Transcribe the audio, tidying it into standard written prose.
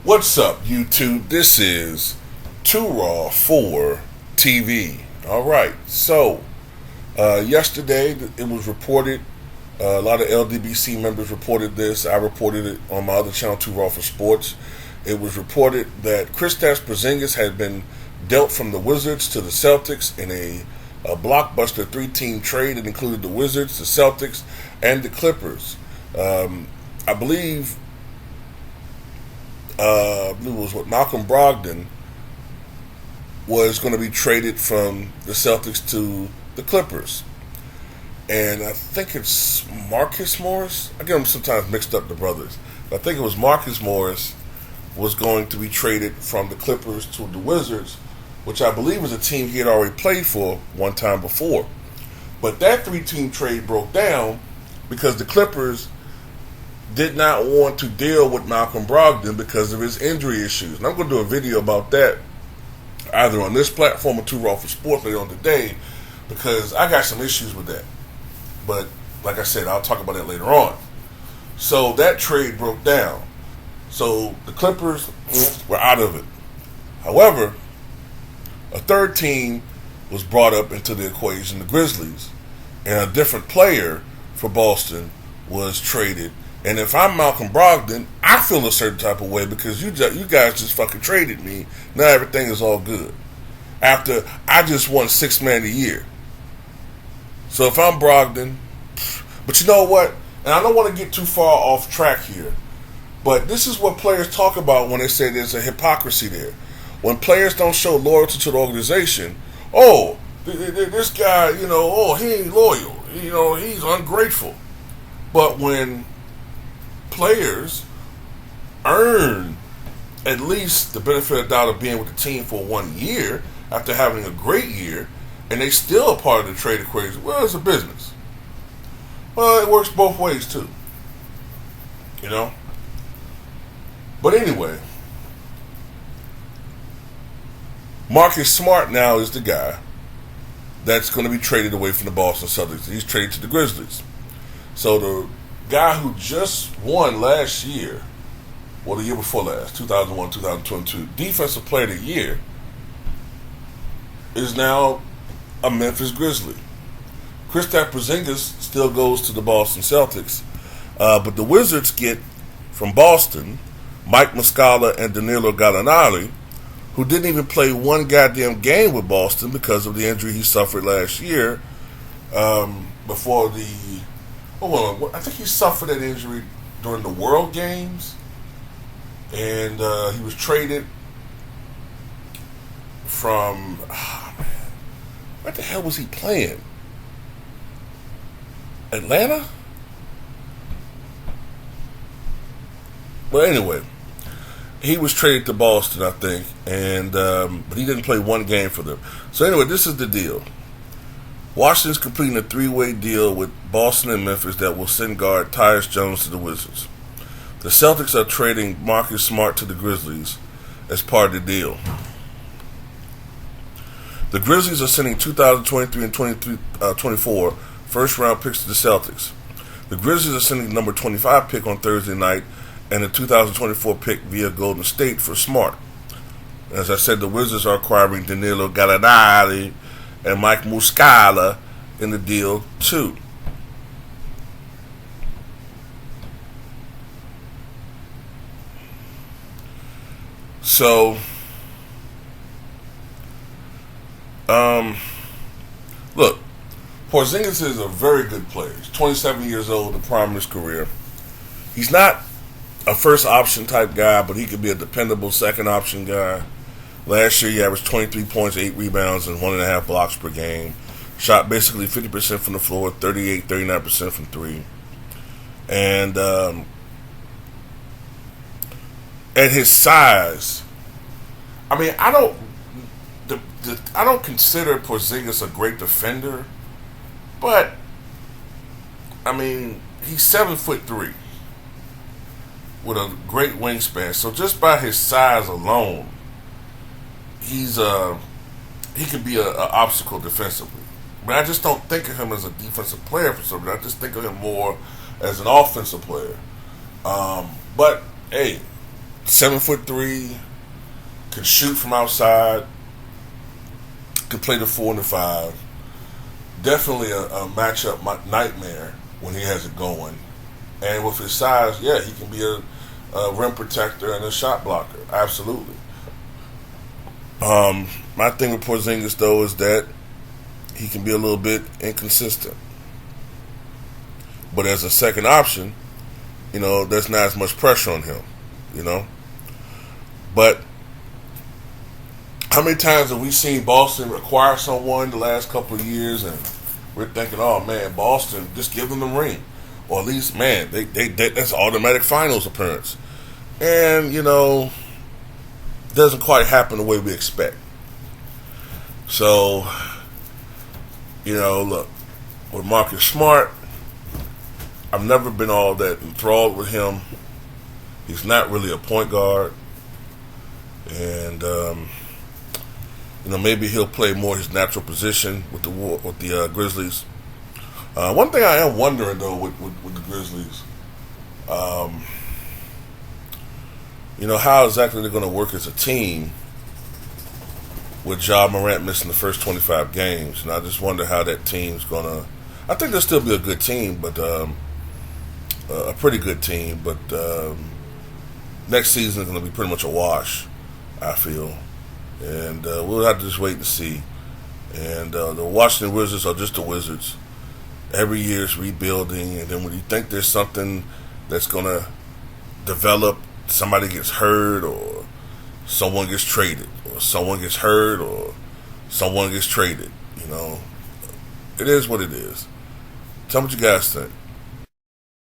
What's up, YouTube? This is Too Raw for TV. All right, so yesterday it was reported. A lot of LDBC members reported this. I reported it on my other channel, Too Raw for Sports. It was reported that Kristaps Porzingis had been dealt from the Wizards to the Celtics in a blockbuster three-team trade that included the Wizards, the Celtics, and the Clippers. I believe it was what Malcolm Brogdon was going to be traded from the Celtics to the Clippers. And I think it's Marcus Morris. I get them sometimes mixed up, the brothers. But I think it was Marcus Morris was going to be traded from the Clippers to the Wizards, which I believe was a team he had already played for one time before. But that three-team trade broke down because the Clippers did not want to deal with Malcolm Brogdon because of his injury issues. And I'm going to do a video about that either on this platform or Too Raw for Sports later on today, because I got some issues with that. But like I said, I'll talk about that later on. So that trade broke down. So the Clippers were out of it. However, a third team was brought up into the equation, the Grizzlies, and a different player for Boston was traded. And if I'm Malcolm Brogdon, I feel a certain type of way because you guys just fucking traded me. Now everything is all good. After I just won Sixth Man of the Year. So if I'm Brogdon, but you know what? And I don't want to get too far off track here, but this is what players talk about when they say there's a hypocrisy there. When players don't show loyalty to the organization, this guy, he ain't loyal. He's ungrateful. But when players earn at least the benefit of the doubt of being with the team for 1 year after having a great year, and they still a part of the trade equation, well, it's a business. Well, it works both ways too. But anyway, Marcus Smart now is the guy that's going to be traded away from the Boston Celtics. He's traded to the Grizzlies. So the guy who just won last year, the year before last, 2001, 2022, Defensive Player of the Year, is now a Memphis Grizzly. Kristaps Porzingis still goes to the Boston Celtics, but the Wizards get from Boston Mike Muscala and Danilo Gallinari, who didn't even play one goddamn game with Boston because of the injury he suffered last year. Before the I think he suffered that injury during the World Games, and he was traded from where the hell was he playing? Atlanta? Well, anyway, he was traded to Boston, I think, and but he didn't play one game for them. So anyway, this is the deal. Washington's completing a three-way deal with Boston and Memphis that will send guard Tyus Jones to the Wizards. The Celtics are trading Marcus Smart to the Grizzlies as part of the deal. The Grizzlies are sending 2023 and 24 first-round picks to the Celtics. The Grizzlies are sending the number 25 pick on Thursday night and the 2024 pick via Golden State for Smart. As I said, the Wizards are acquiring Danilo Gallinari and Mike Muscala in the deal too. So, look, Porzingis is a very good player. He's 27 years old, in the prime of his career. He's not a first option type guy, but he could be a dependable second option guy. Last year, he averaged 23 points, 8 rebounds, and 1.5 blocks per game. Shot basically 50% from the floor, 39% from three. And at his size, I mean, I don't consider Porzingis a great defender, but I mean, he's 7'3" with a great wingspan. So just by his size alone, he could be an obstacle defensively. But I just don't think of him as a defensive player for some reason. I just think of him more as an offensive player. But hey, 7'3", can shoot from outside, can play the 4 and the 5. Definitely a matchup nightmare when he has it going. And with his size, yeah, he can be a rim protector and a shot blocker. Absolutely. My thing with Porzingis, though, is that he can be a little bit inconsistent. But as a second option, there's not as much pressure on him, But how many times have we seen Boston acquire someone the last couple of years and we're thinking, oh, man, Boston, just give them the ring. Or at least, man, that's automatic finals appearance. And, doesn't quite happen the way we expect. So, look, with Marcus Smart, I've never been all that enthralled with him. He's not really a point guard. And, maybe he'll play more his natural position with the Grizzlies. One thing I am wondering, though, with the Grizzlies, how exactly they're going to work as a team with Ja Morant missing the first 25 games. And I just wonder how that team's going to... I think they'll still be a good team, but a pretty good team. But next season is going to be pretty much a wash, I feel. And we'll have to just wait to see. And the Washington Wizards are just the Wizards. Every year it's rebuilding, and then when you think there's something that's going to develop, somebody gets hurt, or someone gets traded, or someone gets hurt, or someone gets traded. It is what it is. Tell me what you guys think.